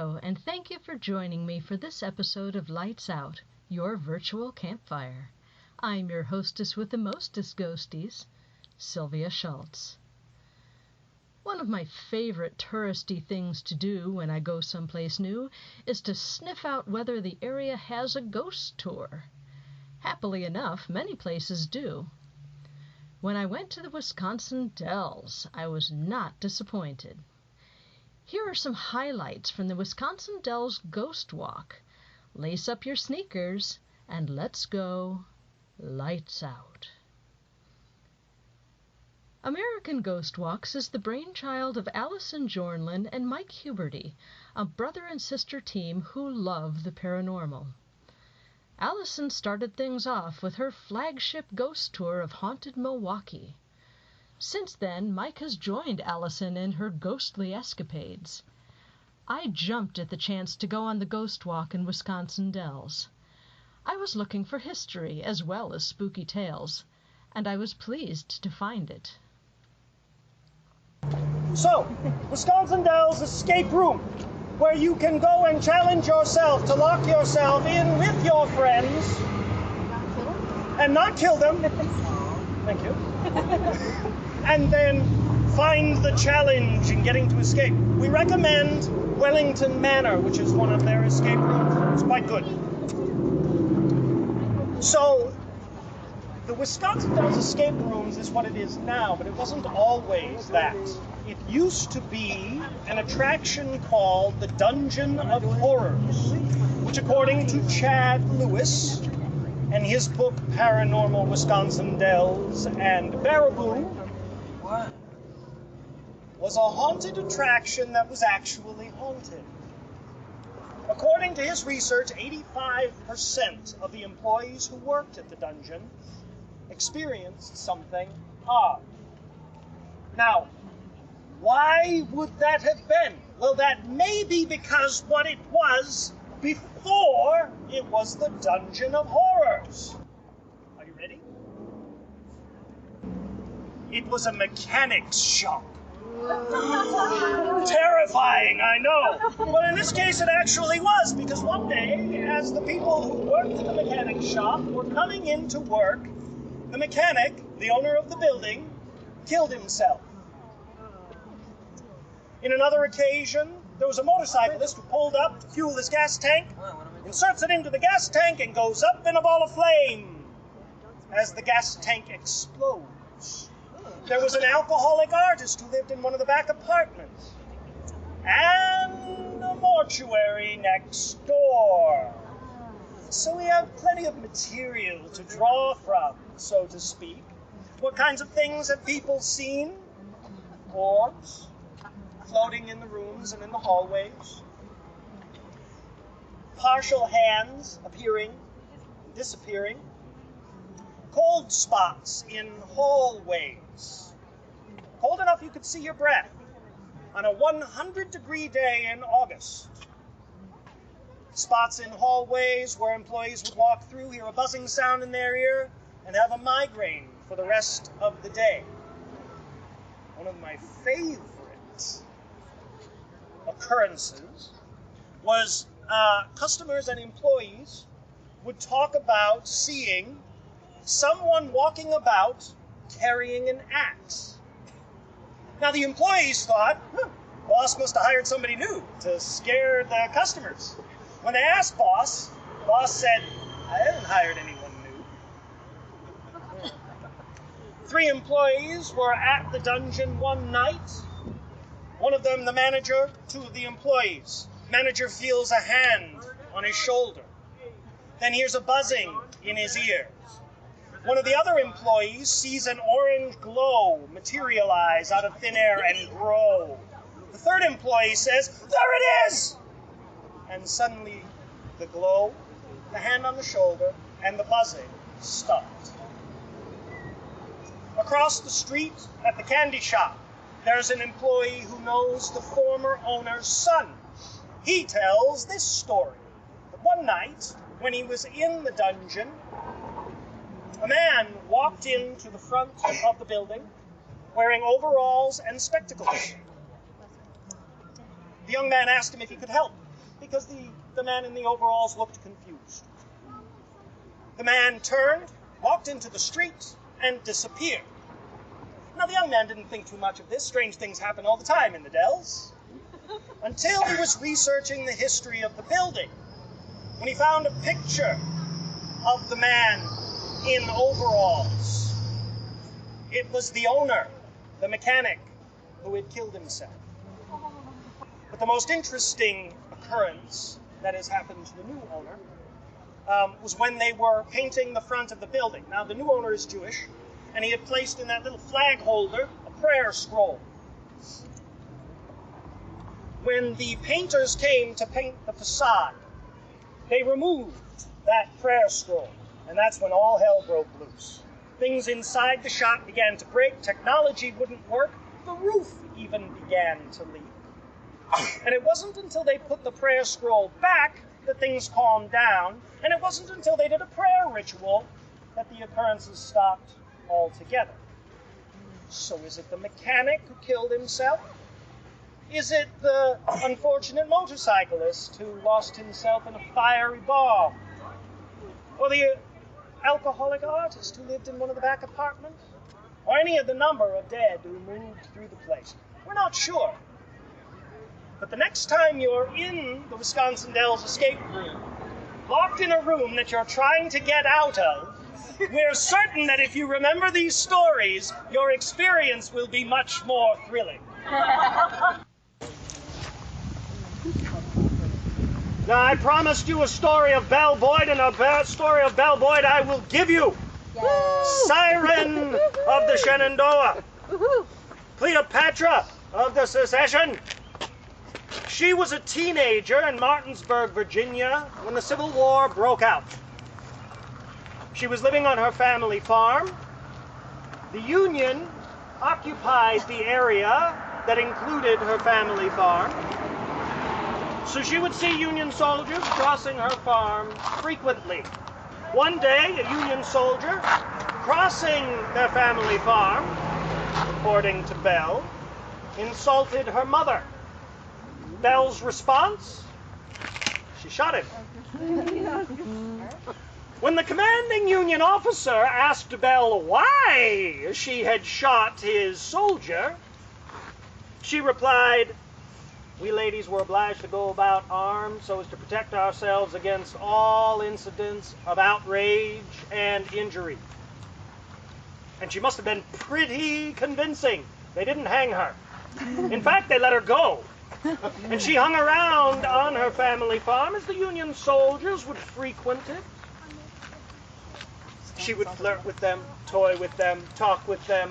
Hello, and thank you for joining me for this episode of Lights Out, your virtual campfire. I'm your hostess with the mostest ghosties, Sylvia Schultz. One of my favorite touristy things to do when I go someplace new is to sniff out whether the area has a ghost tour. Happily enough, many places do. When I went to the Wisconsin Dells, I was not disappointed. Here are some highlights from the Wisconsin Dells Ghost Walk. Lace up your sneakers and let's go lights out. American Ghost Walks is the brainchild of Allison Jornlin and Mike Huberty, a brother and sister team who love the paranormal. Allison started things off with her flagship ghost tour of haunted Milwaukee. Since then, Mike has joined Allison in her ghostly escapades. I jumped at the chance to go on the ghost walk in Wisconsin Dells. I was looking for history as well as spooky tales, and I was pleased to find it. So, Wisconsin Dells Escape Room, where you can go and challenge yourself to lock yourself in with your friends and not kill them. Thank you. And then find the challenge in getting to escape. We recommend Wellington Manor, which is one of their escape rooms. It's quite good. So, the Wisconsin Dells Escape Rooms is what it is now, but it wasn't always that. It used to be an attraction called the Dungeon of Horrors, which according to Chad Lewis and his book Paranormal Wisconsin Dells and Baraboo, was a haunted attraction that was actually haunted. According to his research, 85% of the employees who worked at the dungeon experienced something odd. Now, why would that have been? Well, that may be because what it was before it was the Dungeon of Horrors. Are you ready? It was a mechanics shop. Terrifying, I know. But in this case, it actually was, because one day, as the people who worked at the mechanics shop were coming in to work, the mechanic, the owner of the building, killed himself. In another occasion, there was a motorcyclist who pulled up to fuel his gas tank, inserts it into the gas tank, and goes up in a ball of flame as the gas tank explodes. There was an alcoholic artist who lived in one of the back apartments, and a mortuary next door. So we have plenty of material to draw from, so to speak. What kinds of things have people seen? Orbs floating in the rooms and in the hallways. Partial hands appearing, disappearing. Cold spots in hallways. Cold enough you could see your breath on a 100-degree day in August. Spots in hallways where employees would walk through, hear a buzzing sound in their ear, and have a migraine for the rest of the day. One of my favorite occurrences was customers and employees would talk about seeing someone walking about carrying an axe. Now the employees thought, boss must have hired somebody new to scare the customers. When they asked boss said, I haven't hired anyone new. 3 employees were at the dungeon one night. One of them the manager, 2 of the employees. Manager feels a hand on his shoulder. Then hears a buzzing in his ears. One of the other employees sees an orange glow materialize out of thin air and grow. The 3rd employee says, there it is! And suddenly the glow, the hand on the shoulder, and the buzzing stopped. Across the street at the candy shop, there's an employee who knows the former owner's son. He tells this story. That one night, when he was in the dungeon, a man walked into the front of the building wearing overalls and spectacles. The young man asked him if he could help. because the man in the overalls looked confused. The man turned, walked into the street, and disappeared. Now, the young man didn't think too much of this. Strange things happen all the time in the Dells. Until he was researching the history of the building, when he found a picture of the man in overalls. It was the owner, the mechanic, who had killed himself. But the most interesting occurrence that has happened to the new owner was when they were painting the front of the building. Now, the new owner is Jewish, and he had placed in that little flag holder a prayer scroll. When the painters came to paint the facade, they removed that prayer scroll, and that's when all hell broke loose. Things inside the shop began to break, technology wouldn't work, the roof even began to leak. And it wasn't until they put the prayer scroll back that things calmed down, and it wasn't until they did a prayer ritual that the occurrences stopped altogether. So is it the mechanic who killed himself? Is it the unfortunate motorcyclist who lost himself in a fiery bomb? Or the alcoholic artist who lived in one of the back apartments? Or any of the number of dead who moved through the place? We're not sure. But the next time you're in the Wisconsin Dells escape room, locked in a room that you're trying to get out of, we're certain that if you remember these stories, your experience will be much more thrilling. Now, I promised you a story of Belle Boyd, and a story of Belle Boyd I will give you. Yay. Siren of the Shenandoah. Cleopatra of the Secession. She was a teenager in Martinsburg, Virginia, when the Civil War broke out. She was living on her family farm. The Union occupied the area that included her family farm. So she would see Union soldiers crossing her farm frequently. One day, a Union soldier crossing their family farm, according to Belle, insulted her mother. Belle's response? She shot him. When the commanding Union officer asked Belle why she had shot his soldier, she replied, "We ladies were obliged to go about armed so as to protect ourselves against all incidents of outrage and injury." And she must have been pretty convincing. They didn't hang her. In fact, they let her go. And she hung around on her family farm as the Union soldiers would frequent it. She would flirt with them, toy with them, talk with them,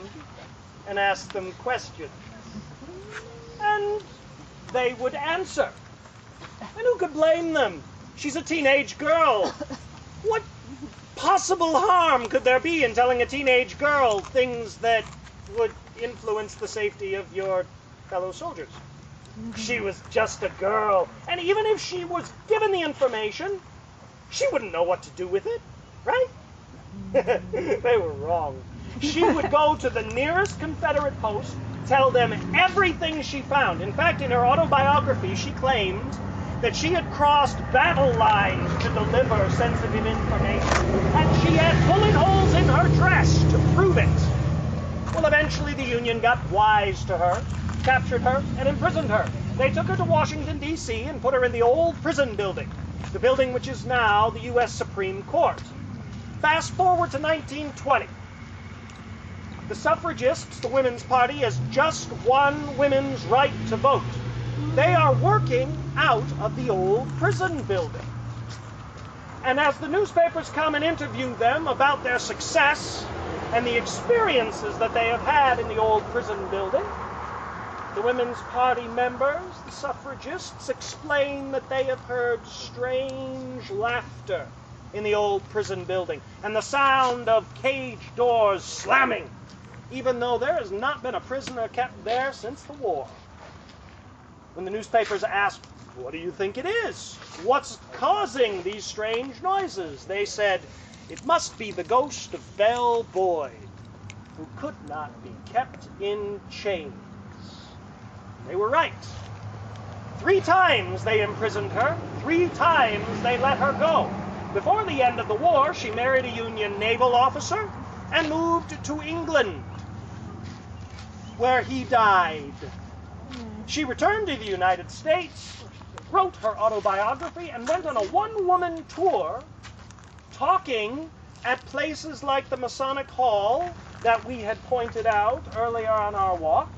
and ask them questions. And they would answer. And who could blame them? She's a teenage girl. What possible harm could there be in telling a teenage girl things that would influence the safety of your fellow soldiers? She was just a girl. And even if she was given the information, she wouldn't know what to do with it, right? They were wrong. She would go to the nearest Confederate post, tell them everything she found. In fact, in her autobiography, she claimed that she had crossed battle lines to deliver sensitive information, and she had bullet holes in her dress to prove it. Well, eventually the Union got wise to her, captured her, and imprisoned her. They took her to Washington, D.C., and put her in the old prison building, the building which is now the U.S. Supreme Court. Fast forward to 1920. The suffragists, the Women's Party, has just won women's right to vote. They are working out of the old prison building. And as the newspapers come and interview them about their success and the experiences that they have had in the old prison building, the Women's Party members, the suffragists, explain that they have heard strange laughter in the old prison building and the sound of cage doors slamming, even though there has not been a prisoner kept there since the war. When the newspapers asked, "What do you think it is? What's causing these strange noises?" they said, "It must be the ghost of Belle Boyd, who could not be kept in chains." They were right. 3 times they imprisoned her, 3 times they let her go. Before the end of the war, she married a Union naval officer and moved to England, where he died. She returned to the United States, wrote her autobiography, and went on a one-woman tour talking at places like the Masonic Hall that we had pointed out earlier on our walk,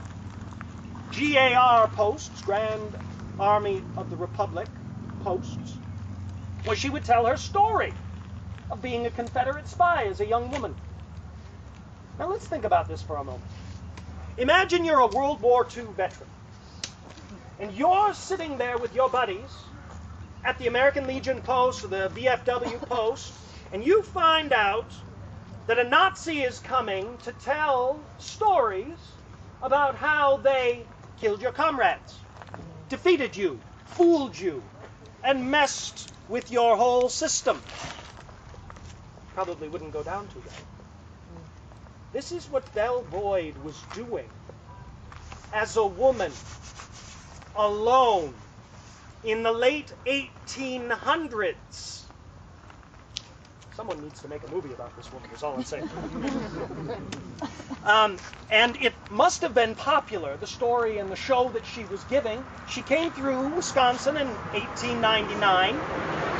GAR posts, Grand Army of the Republic posts, where she would tell her story of being a Confederate spy as a young woman. Now let's think about this for a moment. Imagine you're a World War II veteran, and you're sitting there with your buddies at the American Legion post or the VFW post, and you find out that a Nazi is coming to tell stories about how they killed your comrades, defeated you, fooled you, and messed with your whole system. Probably wouldn't go down too well. This is what Belle Boyd was doing as a woman, alone, in the late 1800s. Someone needs to make a movie about this woman, is all I'm saying. And it must have been popular, the story and the show that she was giving. She came through Wisconsin in 1899,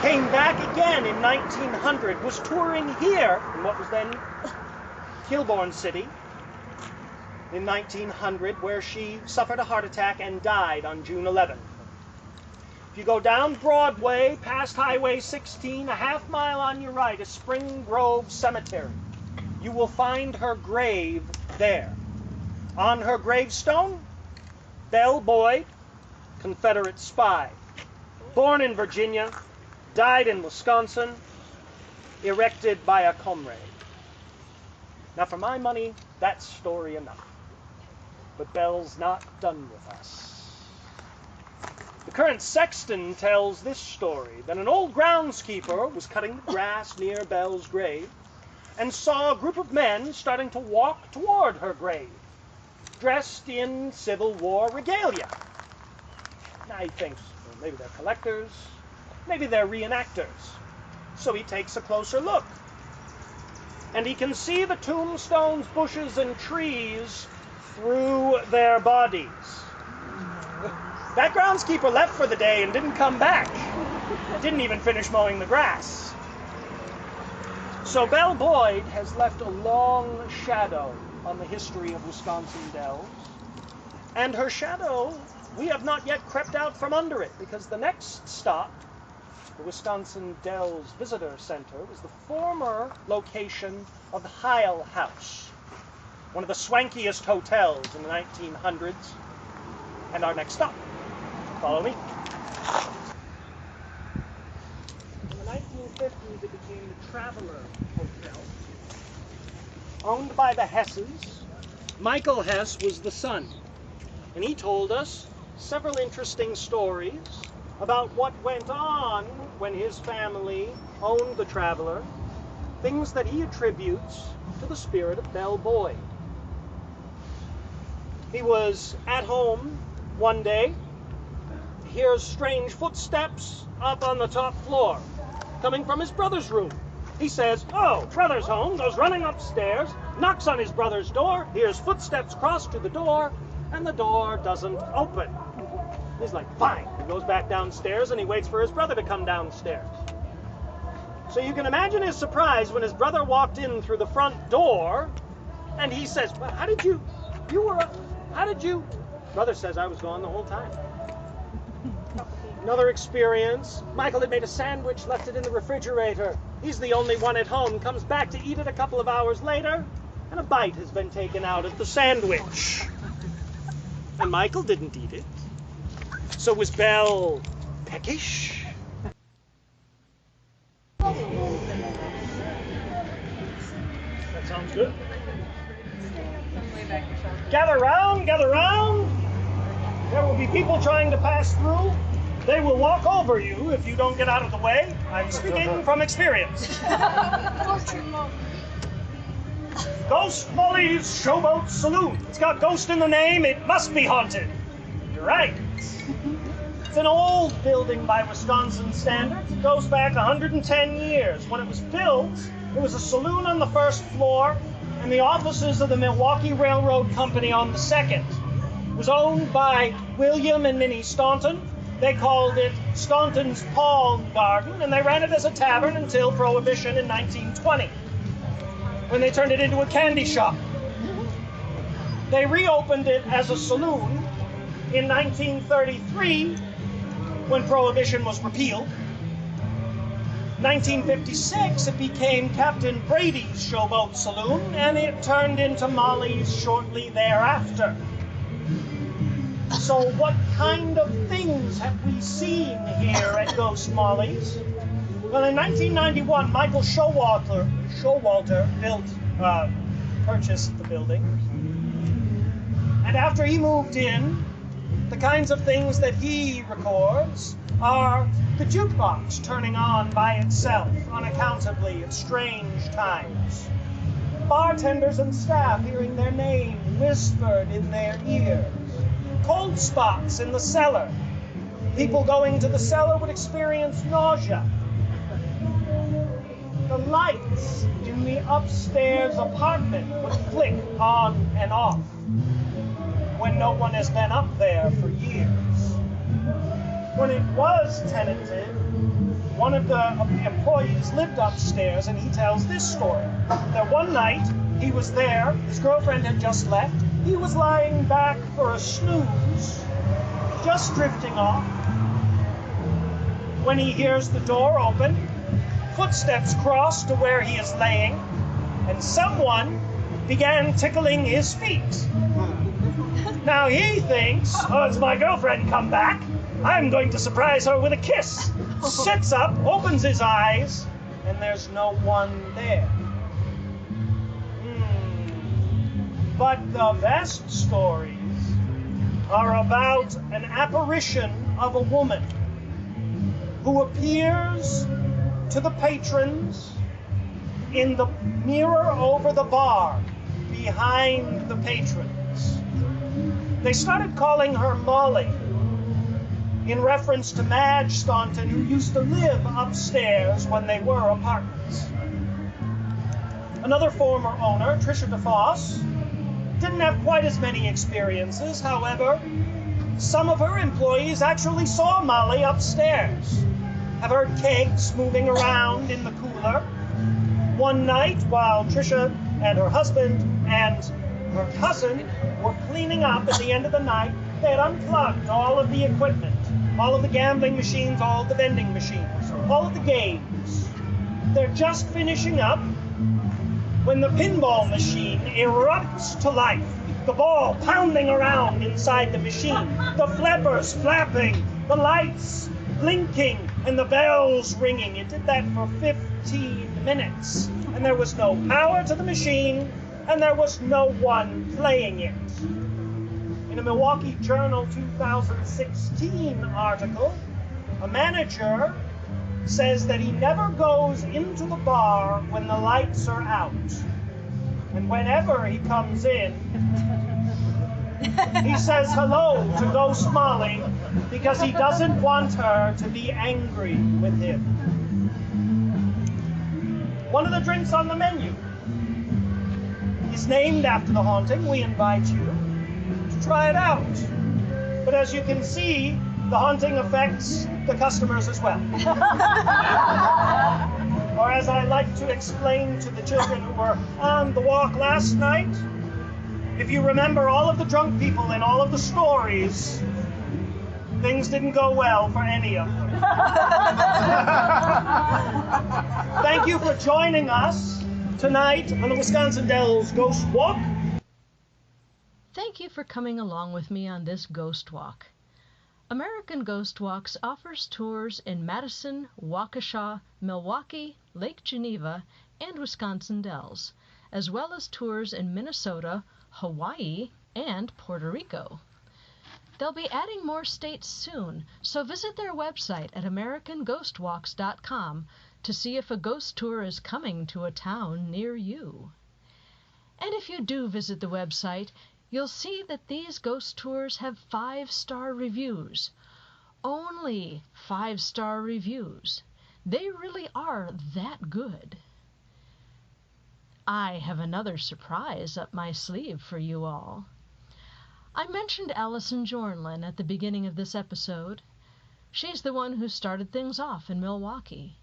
came back again in 1900, was touring here in what was then Kilbourne City in 1900, where she suffered a heart attack and died on June 11th. If you go down Broadway, past Highway 16, a half mile on your right is Spring Grove Cemetery. You will find her grave there. On her gravestone, Belle Boyd, Confederate spy. Born in Virginia, died in Wisconsin, erected by a comrade. Now, for my money, that's story enough. But Belle's not done with us. The current sexton tells this story, that an old groundskeeper was cutting the grass near Belle's grave and saw a group of men starting to walk toward her grave, dressed in Civil War regalia. Now he thinks, well, maybe they're collectors, maybe they're reenactors. So he takes a closer look, and he can see the tombstones, bushes, and trees through their bodies. That groundskeeper left for the day and didn't come back. Didn't even finish mowing the grass. So Belle Boyd has left a long shadow on the history of Wisconsin dells. And her shadow, we have not yet crept out from under it, because the next stop, the Wisconsin Dells Visitor Center, was the former location of the Heil House, one of the swankiest hotels in the 1900s. And our next stop. Follow me. In the 1950s, it became the Traveler Hotel, owned by the Hesses. Michael Hess was the son, and he told us several interesting stories about what went on when his family owned the Traveler, things that he attributes to the spirit of Belle Boyd. He was at home one day, hears strange footsteps up on the top floor, coming from his brother's room. He says, "Oh, brother's home," goes running upstairs, knocks on his brother's door, hears footsteps cross to the door, and the door doesn't open. He's like, fine. He goes back downstairs and he waits for his brother to come downstairs. So you can imagine his surprise when his brother walked in through the front door, and he says, "Well, how did you? Brother says, "I was gone the whole time." Another experience, Michael had made a sandwich, left it in the refrigerator. He's the only one at home, comes back to eat it a couple of hours later, and a bite has been taken out of the sandwich. And Michael didn't eat it. So was Belle peckish? That sounds good. Gather round, gather round. There will be people trying to pass through. They will walk over you if you don't get out of the way. I'm speaking from experience. Ghost Molly's Showboat Saloon. It's got ghost in the name. It must be haunted. You're right. It's an old building by Wisconsin standards. It goes back 110 years. When it was built, it was a saloon on the first floor and the offices of the Milwaukee Railroad Company on the second. It was owned by William and Minnie Staunton. They called it Staunton's Palm Garden, and they ran it as a tavern until Prohibition in 1920, when they turned it into a candy shop. They reopened it as a saloon in 1933, when Prohibition was repealed. 1956, it became Captain Brady's Showboat Saloon, and it turned into Molly's shortly thereafter. So what kind of things have we seen here at Ghost Molly's? Well, in 1991, Michael Showalter purchased the building. And after he moved in, the kinds of things that he records are the jukebox turning on by itself unaccountably at strange times, bartenders and staff hearing their name whispered in their ears, cold spots in the cellar. People going to the cellar would experience nausea. The lights in the upstairs apartment would flick on and off when no one has been up there for years. When it was tenanted, one of the employees lived upstairs, and he tells this story. That one night, he was there, his girlfriend had just left, he was lying back for a snooze, just drifting off, when he hears the door open, footsteps cross to where he is laying, and someone began tickling his feet. Now he thinks, oh, it's my girlfriend come back. I'm going to surprise her with a kiss. Sits up, opens his eyes, and there's no one there. But the best stories are about an apparition of a woman who appears to the patrons in the mirror over the bar behind the patrons. They started calling her Molly in reference to Madge Staunton, who used to live upstairs when they were apartments. Another former owner, Tricia DeFoss, didn't have quite as many experiences. However, some of her employees actually saw Molly upstairs, have heard kegs moving around in the cooler. One night, while Tricia and her husband and her cousin were cleaning up at the end of the night, they had unplugged all of the equipment, all of the gambling machines, all of the vending machines, all of the games. They're just finishing up when the pinball machine erupts to life, the ball pounding around inside the machine, the flappers flapping, the lights blinking, and the bells ringing. It did that for 15 minutes, and there was no power to the machine, and there was no one playing it. In a Milwaukee Journal 2016 article, a manager says that he never goes into the bar when the lights are out. And whenever he comes in, he says hello to Ghost Molly because he doesn't want her to be angry with him. One of the drinks on the menu is named after the haunting. We invite you to try it out. But as you can see, the haunting affects the customers as well. Or as I like to explain to the children who were on the walk last night, if you remember all of the drunk people in all of the stories, things didn't go well for any of them. Thank you for joining us tonight on the Wisconsin Dells Ghost Walk. Thank you for coming along with me on this ghost walk. American Ghost Walks offers tours in Madison, Waukesha, Milwaukee, Lake Geneva, and Wisconsin Dells, as well as tours in Minnesota, Hawaii, and Puerto Rico. They'll be adding more states soon, so visit their website at americanghostwalks.com to see if a ghost tour is coming to a town near you. And if you do visit the website, you'll see that these ghost tours have 5-star reviews. only 5-star reviews. They really are that good. I have another surprise up my sleeve for you all. I mentioned Allison Jornlin at the beginning of this episode. She's the one who started things off in Milwaukee.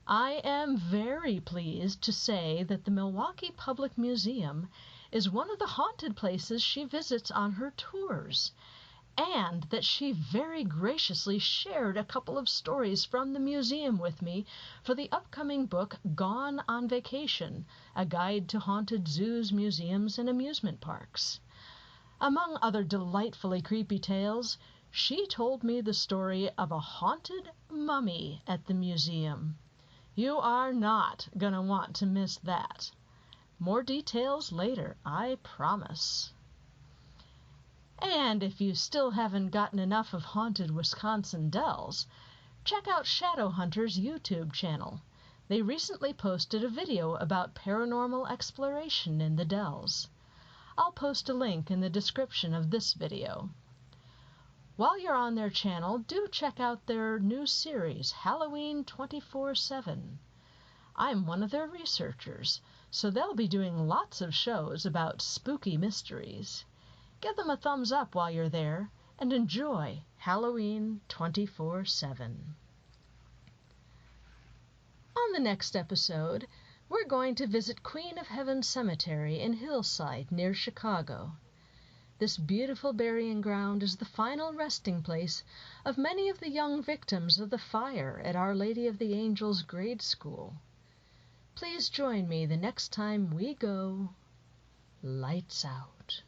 I am very pleased to say that the Milwaukee Public Museum is one of the haunted places she visits on her tours, and that she very graciously shared a couple of stories from the museum with me for the upcoming book Gone on Vacation, a guide to haunted zoos, museums, and amusement parks. Among other delightfully creepy tales, she told me the story of a haunted mummy at the museum. You are not going to want to miss that. More details later, I promise. And if you still haven't gotten enough of haunted Wisconsin dells, check out Shadowhunter's YouTube channel. They recently posted a video about paranormal exploration in the dells. I'll post a link in the description of this video. While you're on their channel, do check out their new series, Halloween 24/7. I'm one of their researchers, so they'll be doing lots of shows about spooky mysteries. Give them a thumbs up while you're there, and enjoy Halloween 24/7. On the next episode, we're going to visit Queen of Heaven Cemetery in Hillside near Chicago. This beautiful burying ground is the final resting place of many of the young victims of the fire at Our Lady of the Angels grade school. Please join me the next time we go Lights Out.